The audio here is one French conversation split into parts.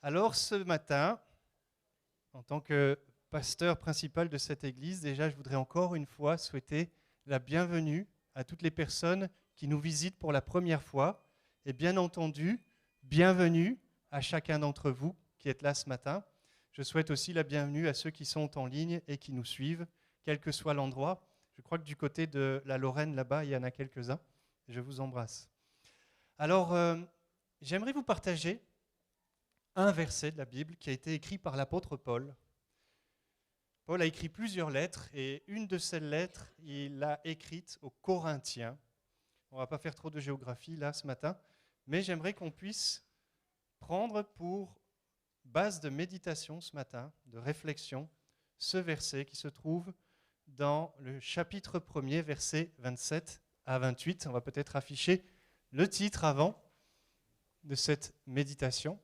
Alors ce matin, en tant que pasteur principal de cette église, déjà je voudrais encore une fois souhaiter la bienvenue à toutes les personnes qui nous visitent pour la première fois. Et bien entendu, bienvenue à chacun d'entre vous qui êtes là ce matin. Je souhaite aussi la bienvenue à ceux qui sont en ligne et qui nous suivent, quel que soit l'endroit. Je crois que du côté de la Lorraine, là-bas, il y en a quelques-uns. Je vous embrasse. Alors, j'aimerais vous partager un verset de la Bible qui a été écrit par l'apôtre Paul. Paul a écrit plusieurs lettres et une de ces lettres, il l'a écrite aux Corinthiens. On ne va pas faire trop de géographie là ce matin, mais j'aimerais qu'on puisse prendre pour base de méditation ce matin, de réflexion, ce verset qui se trouve dans le chapitre 1er, versets 27 à 28. On va peut-être afficher le titre avant de cette méditation.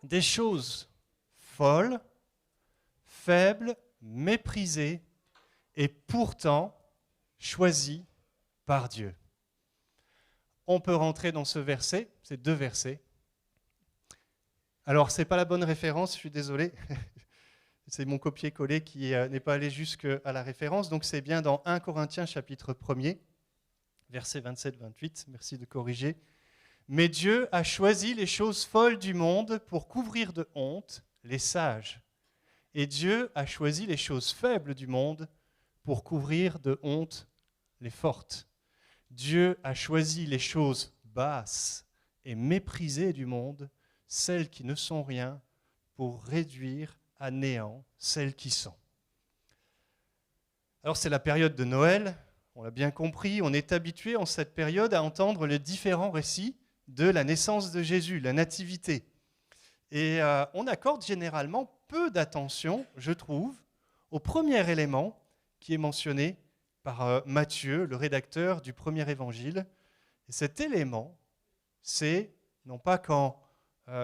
Des choses folles, faibles, méprisées et pourtant choisies par Dieu. On peut rentrer dans ce verset, c'est deux versets. Alors, ce n'est pas la bonne référence, je suis désolé. C'est mon copier-coller qui n'est pas allé jusqu'à la référence. Donc, c'est bien dans 1 Corinthiens chapitre 1er, versets 27-28. Merci de corriger. Mais Dieu a choisi les choses folles du monde pour couvrir de honte les sages. Et Dieu a choisi les choses faibles du monde pour couvrir de honte les fortes. Dieu a choisi les choses basses et méprisées du monde, celles qui ne sont rien, pour réduire à néant celles qui sont. Alors c'est la période de Noël, on l'a bien compris, on est habitué en cette période à entendre les différents récits de la naissance de Jésus, la nativité. Et on accorde généralement peu d'attention, je trouve, au premier élément qui est mentionné par Matthieu, le rédacteur du premier évangile. Et cet élément, c'est non pas quand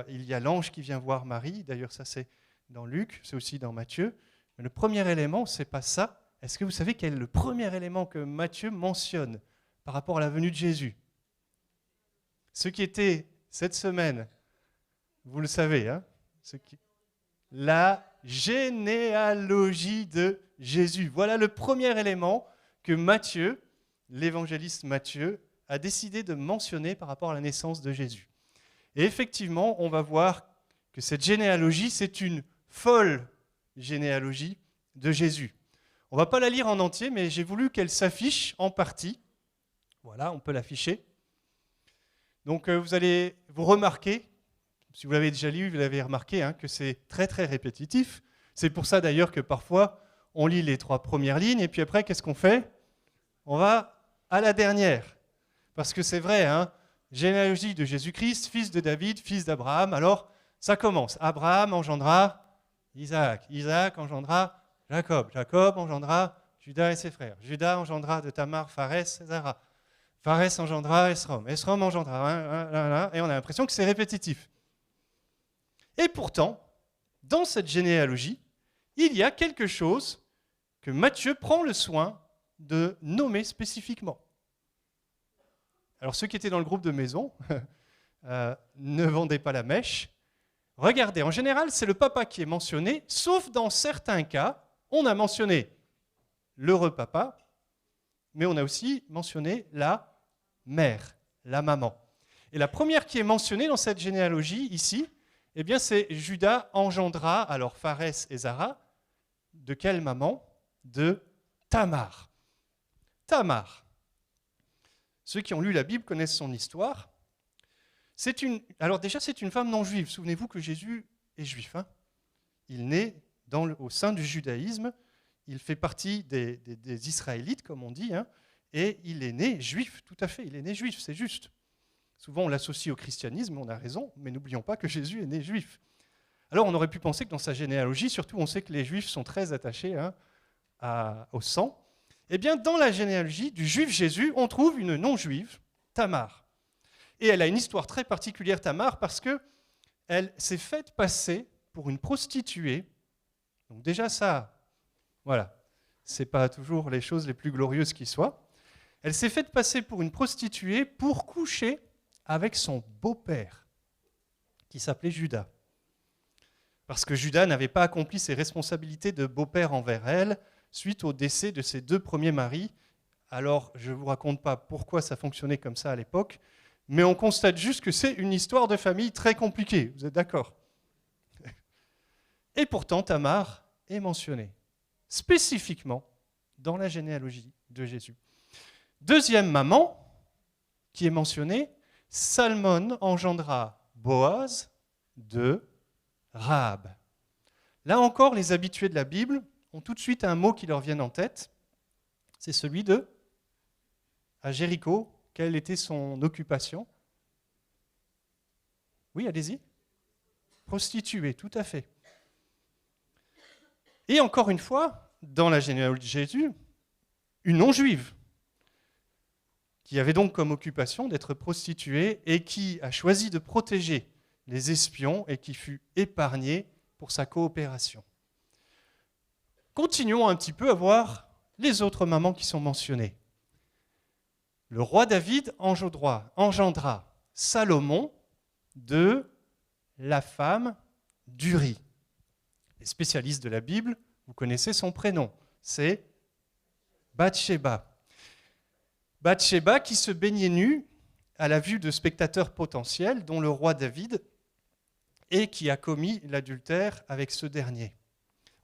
il y a l'ange qui vient voir Marie, d'ailleurs ça c'est dans Luc, c'est aussi dans Matthieu, mais le premier élément, c'est pas ça. Est-ce que vous savez quel est le premier élément que Matthieu mentionne par rapport à la venue de Jésus ? Ce qui était cette semaine, vous le savez, hein, la généalogie de Jésus. Voilà le premier élément que Matthieu, l'évangéliste Matthieu, a décidé de mentionner par rapport à la naissance de Jésus. Et effectivement, on va voir que cette généalogie, c'est une folle généalogie de Jésus. On ne va pas la lire en entier, mais j'ai voulu qu'elle s'affiche en partie. Voilà, on peut l'afficher. Donc vous allez vous remarquer, si vous l'avez déjà lu, vous l'avez remarqué, hein, que c'est très très répétitif. C'est pour ça d'ailleurs que parfois on lit les 3 premières lignes et puis après qu'est-ce qu'on fait ? On va à la dernière. Parce que c'est vrai, hein, généalogie de Jésus-Christ, fils de David, fils d'Abraham. Alors ça commence. Abraham engendra Isaac. Isaac engendra Jacob. Jacob engendra Judas et ses frères. Judas engendra de Tamar, Pharès et Zara. Pharès engendra Esrom. Esrom engendra... Et on a l'impression que c'est répétitif. Et pourtant, dans cette généalogie, il y a quelque chose que Matthieu prend le soin de nommer spécifiquement. Alors ceux qui étaient dans le groupe de maison, ne vendez pas la mèche. Regardez, en général, c'est le papa qui est mentionné, sauf dans certains cas, on a mentionné l'heureux papa, mais on a aussi mentionné la mère, la maman. Et la première qui est mentionnée dans cette généalogie, ici, eh bien, c'est Judas engendra, alors Pharès et Zara, de quelle maman ? De Tamar. Tamar. Ceux qui ont lu la Bible connaissent son histoire. Alors déjà, c'est une femme non juive. Souvenez-vous que Jésus est juif. Hein, il naît au sein du judaïsme. Il fait partie des Israélites, comme on dit, hein, et il est né juif, tout à fait. Il est né juif, c'est juste. Souvent, on l'associe au christianisme, on a raison, mais n'oublions pas que Jésus est né juif. Alors, on aurait pu penser que dans sa généalogie, surtout, on sait que les juifs sont très attachés au sang. Eh bien, dans la généalogie du juif Jésus, on trouve une non-juive, Tamar. Et elle a une histoire très particulière, Tamar, parce qu'elle s'est faite passer pour une prostituée. Donc déjà ça, voilà, ce n'est pas toujours les choses les plus glorieuses qui soient. Elle s'est faite passer pour une prostituée pour coucher avec son beau-père, qui s'appelait Judas. parce que Judas n'avait pas accompli ses responsabilités de beau-père envers elle suite au décès de ses 2 premiers maris. Alors, je ne vous raconte pas pourquoi ça fonctionnait comme ça à l'époque, mais on constate juste que c'est une histoire de famille très compliquée. Vous êtes d'accord? Et pourtant, Tamar est mentionnée spécifiquement dans la généalogie de Jésus. Deuxième maman qui est mentionnée, Salmon engendra Boaz de Rahab. Là encore, les habitués de la Bible ont tout de suite un mot qui leur vient en tête, c'est celui de à Jéricho. Quelle était son occupation? Oui, allez-y. Prostituée, tout à fait. Et encore une fois, dans la généalogie de Jésus, une non-juive qui avait donc comme occupation d'être prostituée et qui a choisi de protéger les espions et qui fut épargnée pour sa coopération. Continuons un petit peu à voir les autres mamans qui sont mentionnées. Le roi David engendra Salomon de la femme d'Uri. Les spécialistes de la Bible, vous connaissez son prénom, c'est Bathsheba. Bathsheba qui se baignait nue à la vue de spectateurs potentiels, dont le roi David, et qui a commis l'adultère avec ce dernier.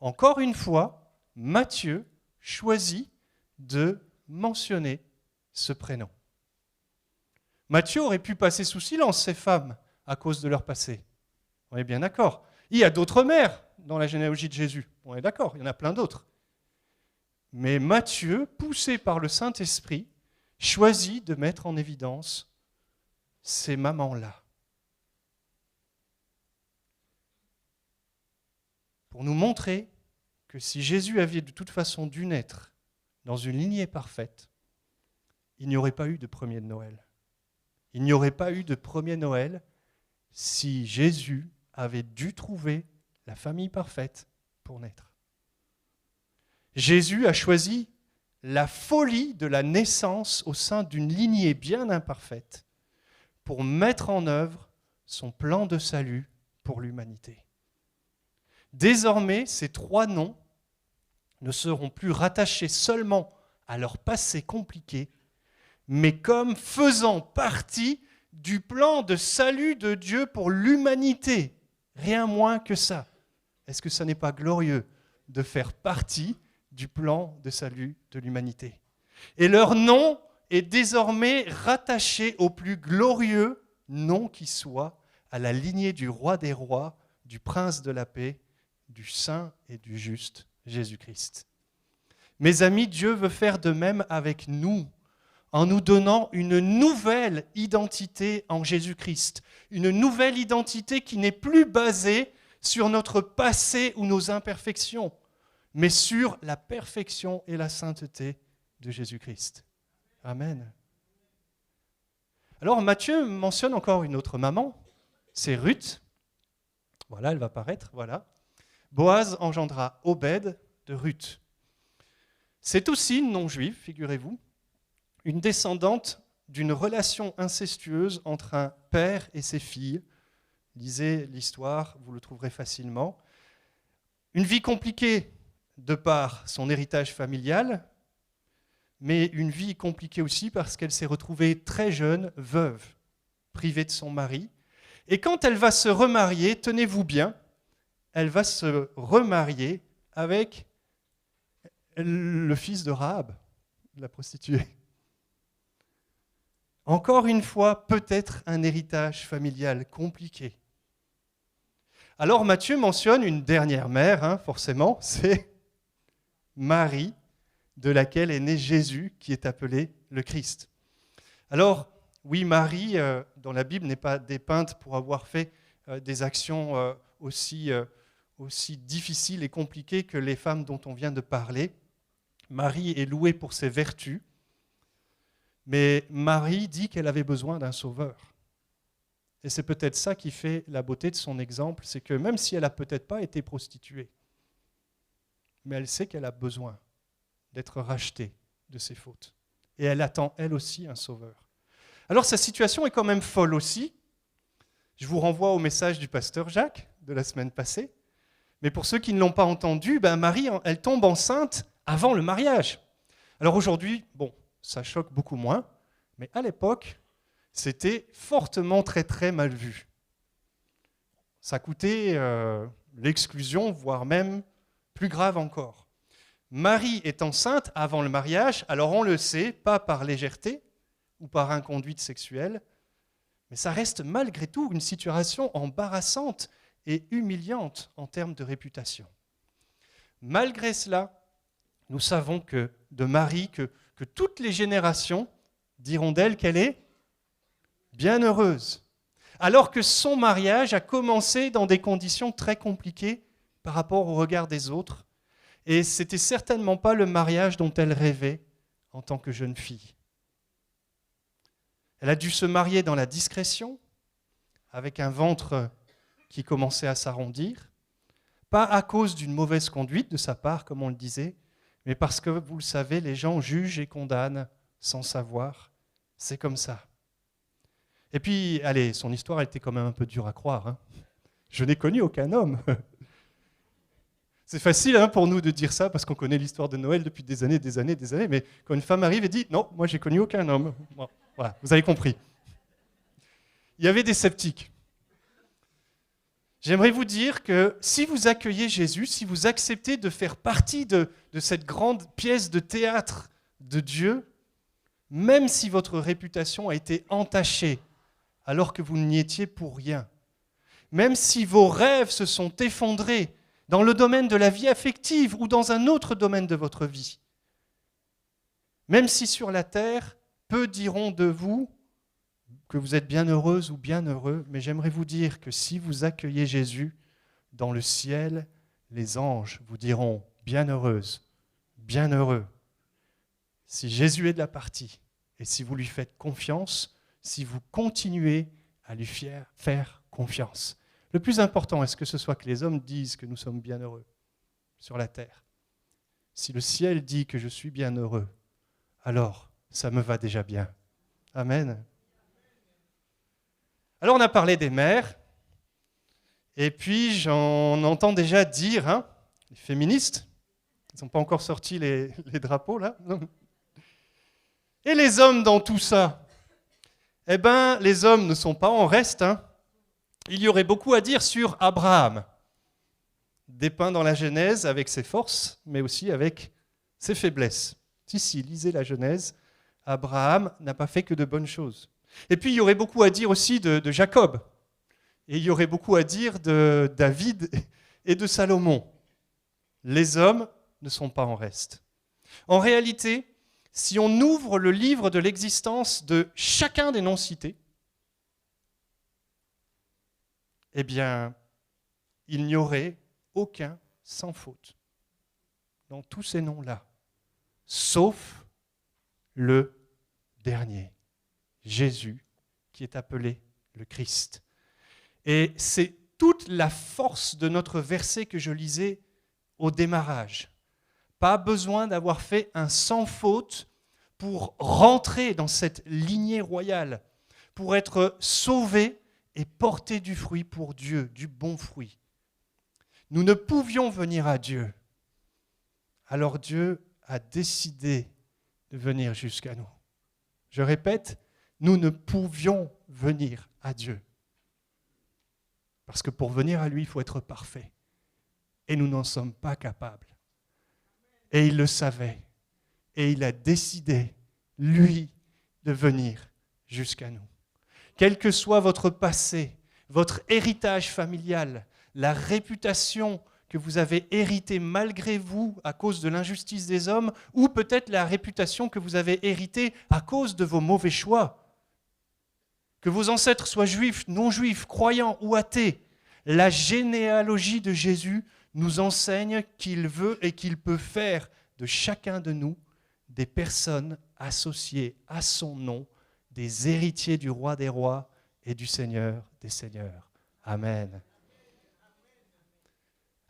Encore une fois, Matthieu choisit de mentionner ce prénom. Matthieu aurait pu passer sous silence ces femmes à cause de leur passé. On est bien d'accord. Il y a d'autres mères dans la généalogie de Jésus. On est d'accord, il y en a plein d'autres. Mais Matthieu, poussé par le Saint-Esprit, choisit de mettre en évidence ces mamans-là. Pour nous montrer que si Jésus avait de toute façon dû naître dans une lignée parfaite, il n'y aurait pas eu de premier de Noël. Il n'y aurait pas eu de premier Noël si Jésus avait dû trouver la famille parfaite pour naître. Jésus a choisi la folie de la naissance au sein d'une lignée bien imparfaite pour mettre en œuvre son plan de salut pour l'humanité. Désormais, ces 3 noms ne seront plus rattachés seulement à leur passé compliqué, mais comme faisant partie du plan de salut de Dieu pour l'humanité. Rien moins que ça. Est-ce que ça n'est pas glorieux de faire partie du plan de salut de l'humanité? Et leur nom est désormais rattaché au plus glorieux nom qui soit, à la lignée du roi des rois, du prince de la paix, du saint et du juste, Jésus-Christ. Mes amis, Dieu veut faire de même avec nous, en nous donnant une nouvelle identité en Jésus-Christ. Une nouvelle identité qui n'est plus basée sur notre passé ou nos imperfections, mais sur la perfection et la sainteté de Jésus-Christ. Amen. Alors Matthieu mentionne encore une autre maman, c'est Ruth. Voilà, elle va apparaître, voilà. Boaz engendra Obed de Ruth. C'est aussi une non-juive, figurez-vous, une descendante d'une relation incestueuse entre un père et ses filles. Lisez l'histoire, vous le trouverez facilement. Une vie compliquée de par son héritage familial, mais une vie compliquée aussi parce qu'elle s'est retrouvée très jeune, veuve, privée de son mari. Et quand elle va se remarier, tenez-vous bien, elle va se remarier avec le fils de Rahab, la prostituée. Encore une fois, peut-être un héritage familial compliqué. Alors Matthieu mentionne une dernière mère, forcément, c'est Marie, de laquelle est né Jésus, qui est appelé le Christ. Alors, oui, Marie, dans la Bible, n'est pas dépeinte pour avoir fait des actions aussi difficiles et compliquées que les femmes dont on vient de parler. Marie est louée pour ses vertus, mais Marie dit qu'elle avait besoin d'un sauveur. Et c'est peut-être ça qui fait la beauté de son exemple, c'est que même si elle n'a peut-être pas été prostituée, mais elle sait qu'elle a besoin d'être rachetée de ses fautes. Et elle attend, elle aussi, un sauveur. Alors sa situation est quand même folle aussi. Je vous renvoie au message du pasteur Jacques de la semaine passée. Mais pour ceux qui ne l'ont pas entendu, Marie, elle tombe enceinte avant le mariage. Alors aujourd'hui, bon, ça choque beaucoup moins, mais à l'époque, c'était fortement très très mal vu. Ça coûtait l'exclusion, voire même plus grave encore. Marie est enceinte avant le mariage, alors on le sait, pas par légèreté ou par inconduite sexuelle, mais ça reste malgré tout une situation embarrassante et humiliante en termes de réputation. Malgré cela, nous savons que de Marie, que toutes les générations diront d'elle qu'elle est bienheureuse, alors que son mariage a commencé dans des conditions très compliquées par rapport au regard des autres, et ce n'était certainement pas le mariage dont elle rêvait en tant que jeune fille. Elle a dû se marier dans la discrétion, avec un ventre qui commençait à s'arrondir, pas à cause d'une mauvaise conduite de sa part, comme on le disait, mais parce que, vous le savez, les gens jugent et condamnent sans savoir. C'est comme ça. Et puis, allez, son histoire elle était quand même un peu dure à croire. Hein. Je n'ai connu aucun homme. C'est facile pour nous de dire ça parce qu'on connaît l'histoire de Noël depuis des années, mais quand une femme arrive et dit « Non, moi j'ai connu aucun homme », bon, voilà, vous avez compris. Il y avait des sceptiques. J'aimerais vous dire que si vous accueillez Jésus, si vous acceptez de faire partie de cette grande pièce de théâtre de Dieu, même si votre réputation a été entachée alors que vous n'y étiez pour rien, même si vos rêves se sont effondrés dans le domaine de la vie affective ou dans un autre domaine de votre vie, même si sur la terre, peu diront de vous que vous êtes bien heureuse ou bien heureux, mais j'aimerais vous dire que si vous accueillez Jésus, dans le ciel, les anges vous diront bien heureuse, bien heureux. Si Jésus est de la partie, et si vous lui faites confiance, si vous continuez à lui faire confiance. Le plus important, est-ce que ce soit que les hommes disent que nous sommes bien heureux sur la terre? Si le ciel dit que je suis bien heureux, alors ça me va déjà bien. Amen. Alors on a parlé des mères, et puis j'en entends déjà dire, les féministes, ils n'ont pas encore sorti les drapeaux là. Et les hommes dans tout ça? Eh bien, les hommes ne sont pas en reste. Il y aurait beaucoup à dire sur Abraham, dépeint dans la Genèse avec ses forces, mais aussi avec ses faiblesses. Si, lisez la Genèse, Abraham n'a pas fait que de bonnes choses. Et puis, il y aurait beaucoup à dire aussi de Jacob. Et il y aurait beaucoup à dire de David et de Salomon. Les hommes ne sont pas en reste. En réalité, si on ouvre le livre de l'existence de chacun des noms cités, eh bien, il n'y aurait aucun sans faute dans tous ces noms-là, sauf le dernier, Jésus, qui est appelé le Christ. Et c'est toute la force de notre verset que je lisais au démarrage. Pas besoin d'avoir fait un sans faute pour rentrer dans cette lignée royale, pour être sauvé et porter du fruit pour Dieu, du bon fruit. Nous ne pouvions venir à Dieu. Alors Dieu a décidé de venir jusqu'à nous. Je répète, nous ne pouvions venir à Dieu. Parce que pour venir à lui, il faut être parfait. Et nous n'en sommes pas capables. Et il le savait. Et il a décidé, lui, de venir jusqu'à nous. Quel que soit votre passé, votre héritage familial, la réputation que vous avez héritée malgré vous à cause de l'injustice des hommes, ou peut-être la réputation que vous avez héritée à cause de vos mauvais choix. Que vos ancêtres soient juifs, non-juifs, croyants ou athées, la généalogie de Jésus nous enseigne qu'il veut et qu'il peut faire de chacun de nous des personnes associées à son nom, des héritiers du roi des rois et du Seigneur des seigneurs. Amen.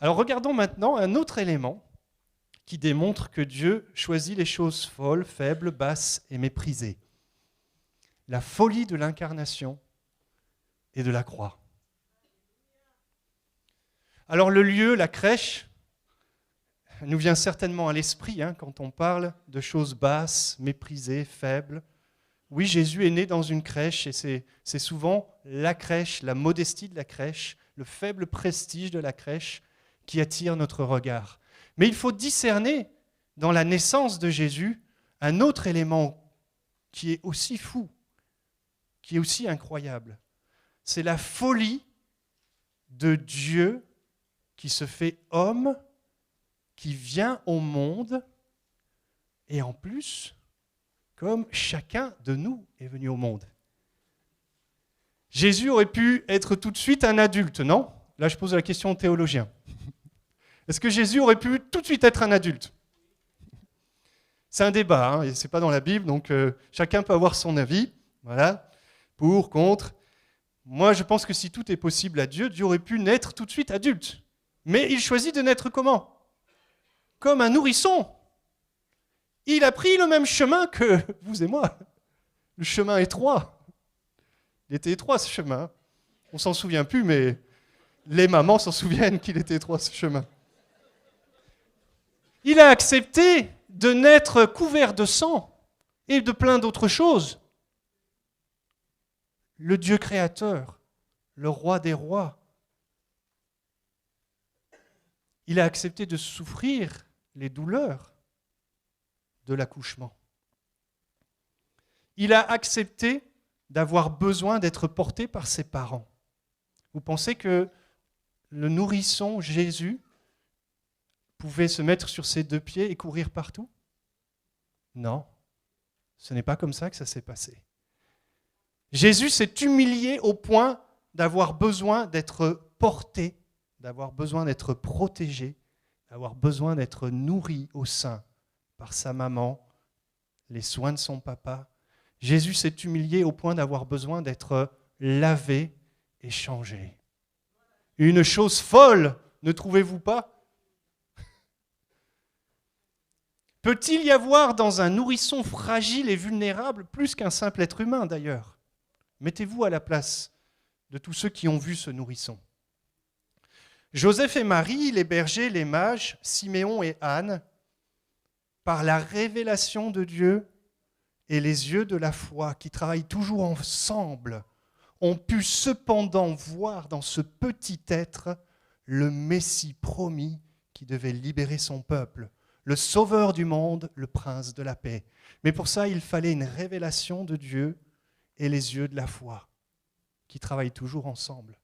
Alors regardons maintenant un autre élément qui démontre que Dieu choisit les choses folles, faibles, basses et méprisées. La folie de l'incarnation et de la croix. Alors le lieu, la crèche, nous vient certainement à l'esprit quand on parle de choses basses, méprisées, faibles. Oui, Jésus est né dans une crèche et c'est souvent la crèche, la modestie de la crèche, le faible prestige de la crèche qui attire notre regard. Mais il faut discerner dans la naissance de Jésus un autre élément qui est aussi fou, qui est aussi incroyable. C'est la folie de Dieu qui se fait homme, qui vient au monde, et en plus, comme chacun de nous est venu au monde. Jésus aurait pu être tout de suite un adulte, non ? Là, je pose la question aux théologiens. Est-ce que Jésus aurait pu tout de suite être un adulte ? C'est un débat, et ce n'est pas dans la Bible, donc chacun peut avoir son avis. Voilà, pour, contre. Moi, je pense que si tout est possible à Dieu, Dieu aurait pu naître tout de suite adulte. Mais il choisit de naître comment ? Comme un nourrisson. Il a pris le même chemin que vous et moi. Le chemin étroit. Il était étroit ce chemin. On ne s'en souvient plus, mais les mamans s'en souviennent qu'il était étroit ce chemin. Il a accepté de naître couvert de sang et de plein d'autres choses. Le Dieu créateur, le roi des rois. Il a accepté de souffrir les douleurs de l'accouchement. Il a accepté d'avoir besoin d'être porté par ses parents. Vous pensez que le nourrisson Jésus pouvait se mettre sur ses deux pieds et courir partout ? Non, ce n'est pas comme ça que ça s'est passé. Jésus s'est humilié au point d'avoir besoin d'être porté, d'avoir besoin d'être protégé, d'avoir besoin d'être nourri au sein par sa maman, les soins de son papa. Jésus s'est humilié au point d'avoir besoin d'être lavé et changé. Une chose folle, ne trouvez-vous pas ? Peut-il y avoir dans un nourrisson fragile et vulnérable plus qu'un simple être humain d'ailleurs ? Mettez-vous à la place de tous ceux qui ont vu ce nourrisson. Joseph et Marie, les bergers, les mages, Siméon et Anne, par la révélation de Dieu et les yeux de la foi qui travaillent toujours ensemble, ont pu cependant voir dans ce petit être le Messie promis qui devait libérer son peuple, le sauveur du monde, le prince de la paix. Mais pour ça, il fallait une révélation de Dieu et les yeux de la foi qui travaillent toujours ensemble.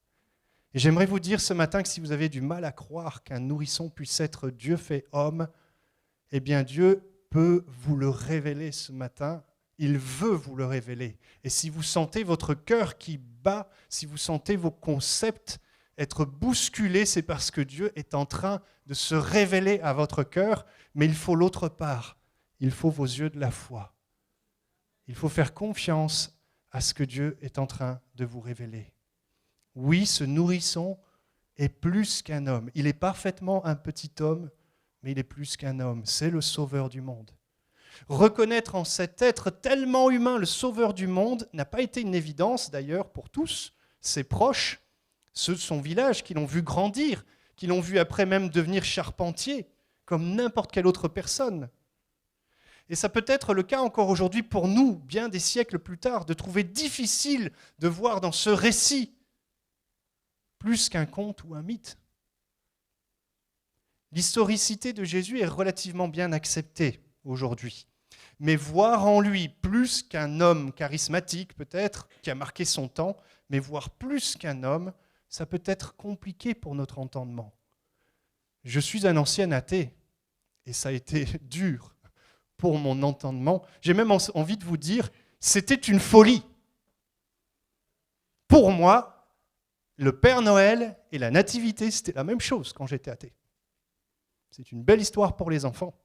Et j'aimerais vous dire ce matin que si vous avez du mal à croire qu'un nourrisson puisse être Dieu fait homme, eh bien Dieu peut vous le révéler ce matin. Il veut vous le révéler. Et si vous sentez votre cœur qui bat, si vous sentez vos concepts être bousculés, c'est parce que Dieu est en train de se révéler à votre cœur, mais il faut l'autre part. Il faut vos yeux de la foi. Il faut faire confiance à ce que Dieu est en train de vous révéler. Oui, ce nourrisson est plus qu'un homme. Il est parfaitement un petit homme, mais il est plus qu'un homme. C'est le sauveur du monde. Reconnaître en cet être tellement humain le sauveur du monde n'a pas été une évidence d'ailleurs pour tous ses proches, ceux de son village qui l'ont vu grandir, qui l'ont vu après même devenir charpentier, comme n'importe quelle autre personne. Et ça peut être le cas encore aujourd'hui pour nous, bien des siècles plus tard, de trouver difficile de voir dans ce récit plus qu'un conte ou un mythe. L'historicité de Jésus est relativement bien acceptée aujourd'hui. Mais voir en lui plus qu'un homme charismatique peut-être, qui a marqué son temps, mais voir plus qu'un homme, ça peut être compliqué pour notre entendement. Je suis un ancien athée, et ça a été dur pour mon entendement. J'ai même envie de vous dire, c'était une folie. Pour moi, le Père Noël et la Nativité, c'était la même chose quand j'étais athée. C'est une belle histoire pour les enfants.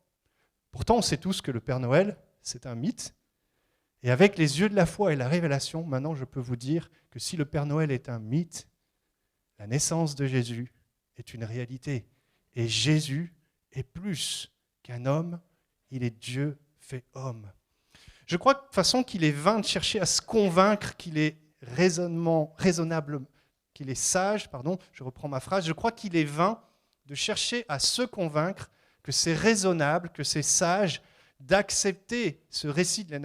Pourtant, on sait tous que le Père Noël, c'est un mythe. Et avec les yeux de la foi et la révélation, maintenant, je peux vous dire que si le Père Noël est un mythe, la naissance de Jésus est une réalité. Et Jésus est plus qu'un homme, il est Dieu fait homme. Je crois de toute façon qu'il est vain de chercher à se convaincre qu'il est raisonnable je reprends ma phrase, je crois qu'il est vain de chercher à se convaincre que c'est raisonnable, que c'est sage d'accepter ce récit de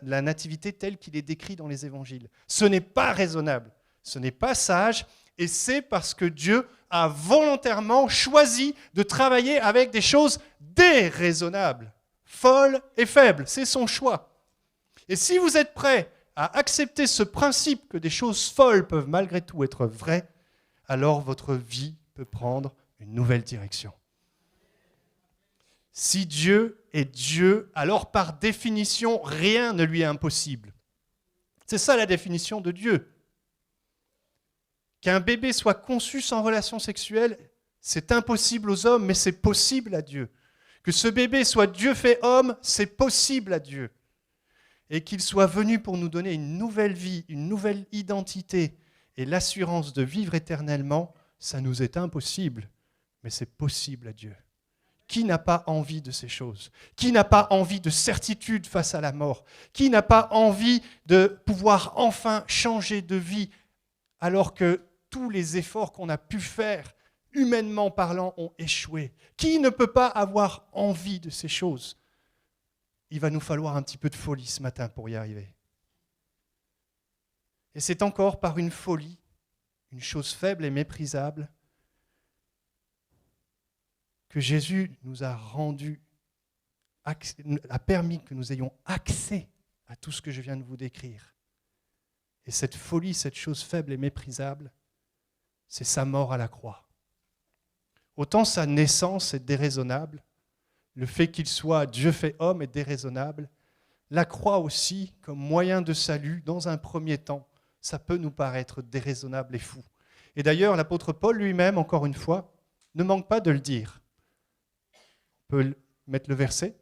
la nativité tel qu'il est décrit dans les évangiles. Ce n'est pas raisonnable, ce n'est pas sage, et c'est parce que Dieu a volontairement choisi de travailler avec des choses déraisonnables, folles et faibles. C'est son choix. Et si vous êtes prêts à accepter ce principe que des choses folles peuvent malgré tout être vraies, alors votre vie peut prendre une nouvelle direction. Si Dieu est Dieu, alors par définition, rien ne lui est impossible. C'est ça la définition de Dieu. Qu'un bébé soit conçu sans relation sexuelle, c'est impossible aux hommes, mais c'est possible à Dieu. Que ce bébé soit Dieu fait homme, c'est possible à Dieu. Et qu'il soit venu pour nous donner une nouvelle vie, une nouvelle identité et l'assurance de vivre éternellement, ça nous est impossible, mais c'est possible à Dieu. Qui n'a pas envie de ces choses? Qui n'a pas envie de certitude face à la mort? Qui n'a pas envie de pouvoir enfin changer de vie alors que tous les efforts qu'on a pu faire, humainement parlant, ont échoué? Qui ne peut pas avoir envie de ces choses? Il va nous falloir un petit peu de folie ce matin pour y arriver. Et c'est encore par une folie, une chose faible et méprisable, que Jésus nous a permis que nous ayons accès à tout ce que je viens de vous décrire. Et cette folie, cette chose faible et méprisable, c'est sa mort à la croix. Autant sa naissance est déraisonnable, le fait qu'il soit Dieu fait homme est déraisonnable, la croix aussi, comme moyen de salut, dans un premier temps, ça peut nous paraître déraisonnable et fou. Et d'ailleurs, l'apôtre Paul lui-même, encore une fois, ne manque pas de le dire. On peut mettre le verset.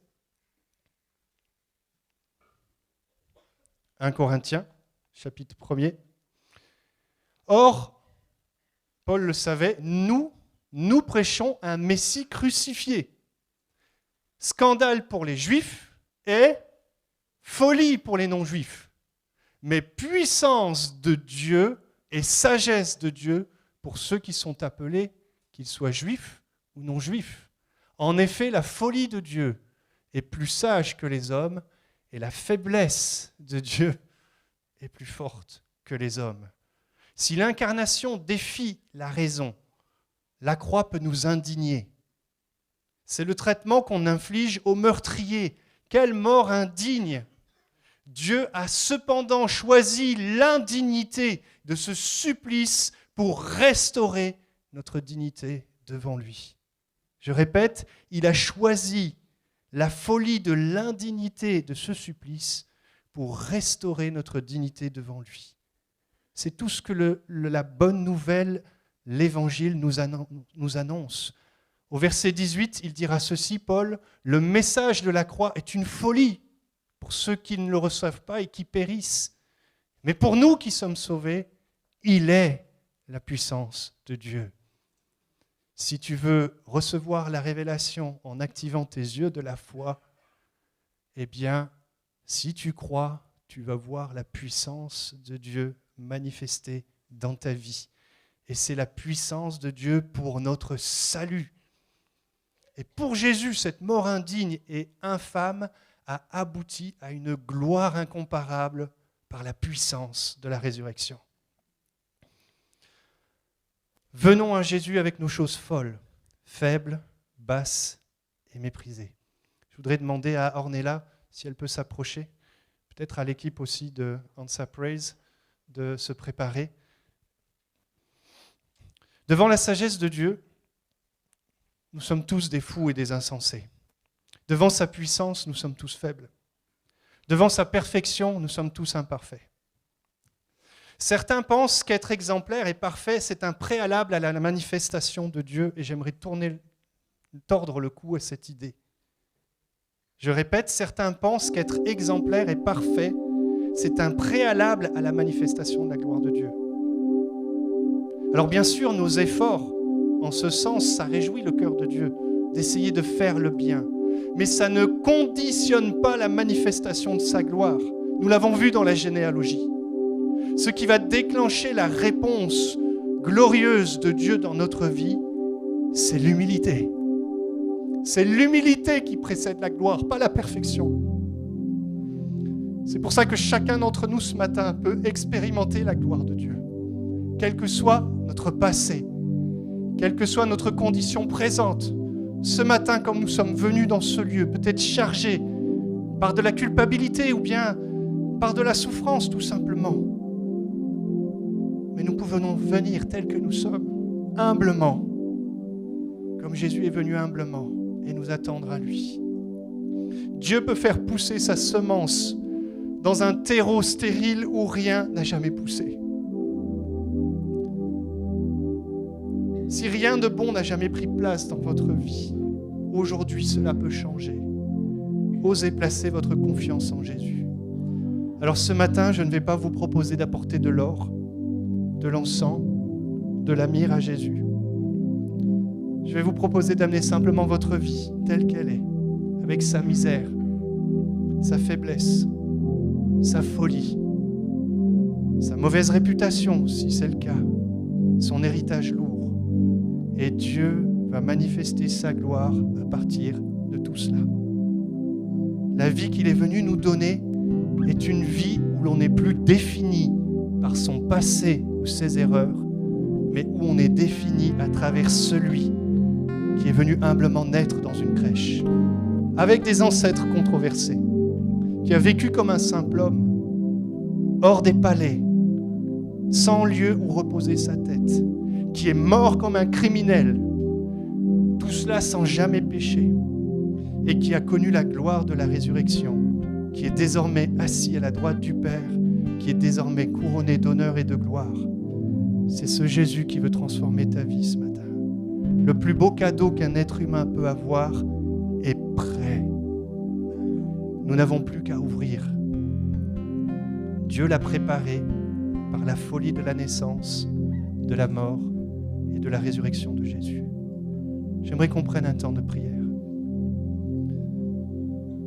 1 Corinthiens, chapitre 1er. Or, Paul le savait, nous prêchons un Messie crucifié. Scandale pour les Juifs et folie pour les non-Juifs. Mais puissance de Dieu et sagesse de Dieu pour ceux qui sont appelés, qu'ils soient juifs ou non-juifs. En effet, la folie de Dieu est plus sage que les hommes et la faiblesse de Dieu est plus forte que les hommes. Si l'incarnation défie la raison, la croix peut nous indigner. C'est le traitement qu'on inflige aux meurtriers. Quelle mort indigne! Dieu a cependant choisi l'indignité de ce supplice pour restaurer notre dignité devant lui. Je répète, il a choisi la folie de l'indignité de ce supplice pour restaurer notre dignité devant lui. C'est tout ce que la bonne nouvelle, l'Évangile nous annonce. Au verset 18, il dira ceci, Paul, « Le message de la croix est une folie pour ceux qui ne le reçoivent pas et qui périssent. Mais pour nous qui sommes sauvés, il est la puissance de Dieu. » Si tu veux recevoir la révélation en activant tes yeux de la foi, eh bien, si tu crois, tu vas voir la puissance de Dieu manifestée dans ta vie. Et c'est la puissance de Dieu pour notre salut. Et pour Jésus, cette mort indigne et infâme a abouti à une gloire incomparable par la puissance de la résurrection. Venons à Jésus avec nos choses folles, faibles, basses et méprisées. Je voudrais demander à Ornella si elle peut s'approcher, peut-être à l'équipe aussi de Answer Praise, de se préparer. Devant la sagesse de Dieu, nous sommes tous des fous et des insensés. Devant sa puissance, nous sommes tous faibles. Devant sa perfection, nous sommes tous imparfaits. Certains pensent qu'être exemplaire et parfait, c'est un préalable à la manifestation de Dieu, et j'aimerais tordre le cou à cette idée. Je répète, certains pensent qu'être exemplaire et parfait, c'est un préalable à la manifestation de la gloire de Dieu. Alors bien sûr, nos efforts, en ce sens, ça réjouit le cœur de Dieu, d'essayer de faire le bien. Mais ça ne conditionne pas la manifestation de sa gloire. Nous l'avons vu dans la généalogie. Ce qui va déclencher la réponse glorieuse de Dieu dans notre vie, c'est l'humilité. C'est l'humilité qui précède la gloire, pas la perfection. C'est pour ça que chacun d'entre nous ce matin peut expérimenter la gloire de Dieu. Quel que soit notre passé, quelle que soit notre condition présente, ce matin, comme nous sommes venus dans ce lieu, peut-être chargés par de la culpabilité ou bien par de la souffrance tout simplement. Mais nous pouvons venir tels que nous sommes, humblement, comme Jésus est venu humblement, et nous attendre à lui. Dieu peut faire pousser sa semence dans un terreau stérile où rien n'a jamais poussé. Si rien de bon n'a jamais pris place dans votre vie, aujourd'hui cela peut changer. Osez placer votre confiance en Jésus. Alors ce matin, je ne vais pas vous proposer d'apporter de l'or, de l'encens, de la myrrhe à Jésus. Je vais vous proposer d'amener simplement votre vie telle qu'elle est, avec sa misère, sa faiblesse, sa folie, sa mauvaise réputation, si c'est le cas, son héritage lourd. Et Dieu va manifester sa gloire à partir de tout cela. La vie qu'il est venu nous donner est une vie où l'on n'est plus défini par son passé ou ses erreurs, mais où on est défini à travers celui qui est venu humblement naître dans une crèche, avec des ancêtres controversés, qui a vécu comme un simple homme, hors des palais, sans lieu où reposer sa tête, qui est mort comme un criminel, tout cela sans jamais pécher, et qui a connu la gloire de la résurrection, qui est désormais assis à la droite du Père, qui est désormais couronné d'honneur et de gloire. C'est ce Jésus qui veut transformer ta vie ce matin. Le plus beau cadeau qu'un être humain peut avoir est prêt. Nous n'avons plus qu'à ouvrir. Dieu l'a préparé par la folie de la naissance, de la mort et de la résurrection de Jésus. J'aimerais qu'on prenne un temps de prière.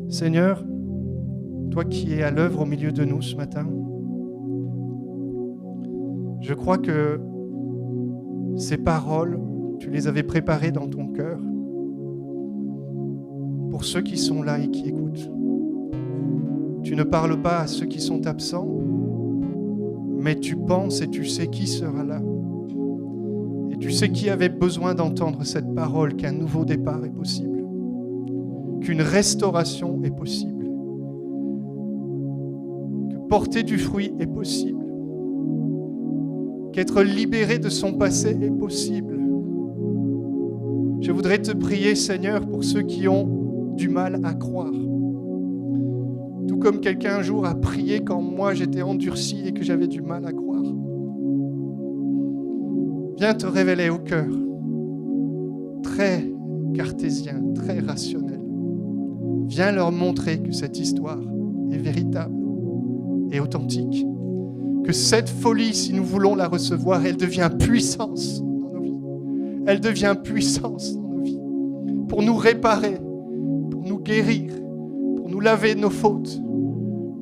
Seigneur, toi qui es à l'œuvre au milieu de nous ce matin, je crois que ces paroles, tu les avais préparées dans ton cœur pour ceux qui sont là et qui écoutent. Tu ne parles pas à ceux qui sont absents, mais tu penses et tu sais qui sera là. Et tu sais qui avait besoin d'entendre cette parole, qu'un nouveau départ est possible, qu'une restauration est possible, que porter du fruit est possible, qu'être libéré de son passé est possible. Je voudrais te prier, Seigneur, pour ceux qui ont du mal à croire. Tout comme quelqu'un un jour a prié quand moi j'étais endurci et que j'avais du mal à croire. Viens te révéler au cœur, très cartésien, très rationnel. Viens leur montrer que cette histoire est véritable et authentique. Que cette folie, si nous voulons la recevoir, elle devient puissance dans nos vies. Elle devient puissance dans nos vies. Pour nous réparer, pour nous guérir, pour nous laver nos fautes,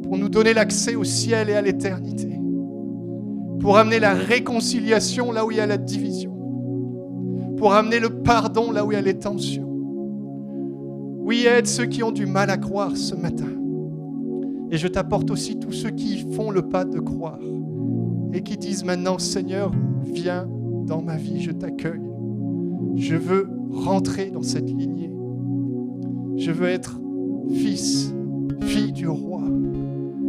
pour nous donner l'accès au ciel et à l'éternité, pour amener la réconciliation là où il y a la division, pour amener le pardon là où il y a les tensions. Oui, aide ceux qui ont du mal à croire ce matin. Et je t'apporte aussi tous ceux qui font le pas de croire et qui disent maintenant, Seigneur, viens dans ma vie, je t'accueille. Je veux rentrer dans cette lignée. Je veux être fils, fille du roi.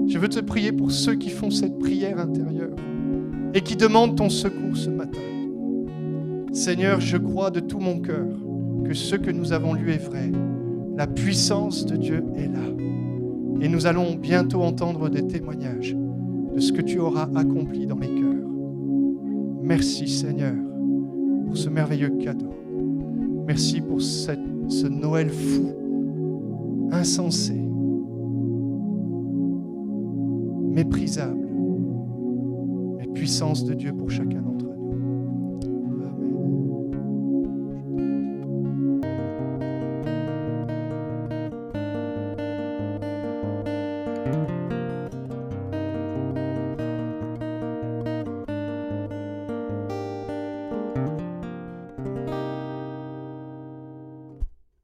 Je veux te prier pour ceux qui font cette prière intérieure et qui demandent ton secours ce matin. Seigneur, je crois de tout mon cœur que ce que nous avons lu est vrai. La puissance de Dieu est là. Et nous allons bientôt entendre des témoignages de ce que tu auras accompli dans les cœurs. Merci Seigneur pour ce merveilleux cadeau. Merci pour ce Noël fou, insensé, méprisable, mais puissance de Dieu pour chacun d'entre nous.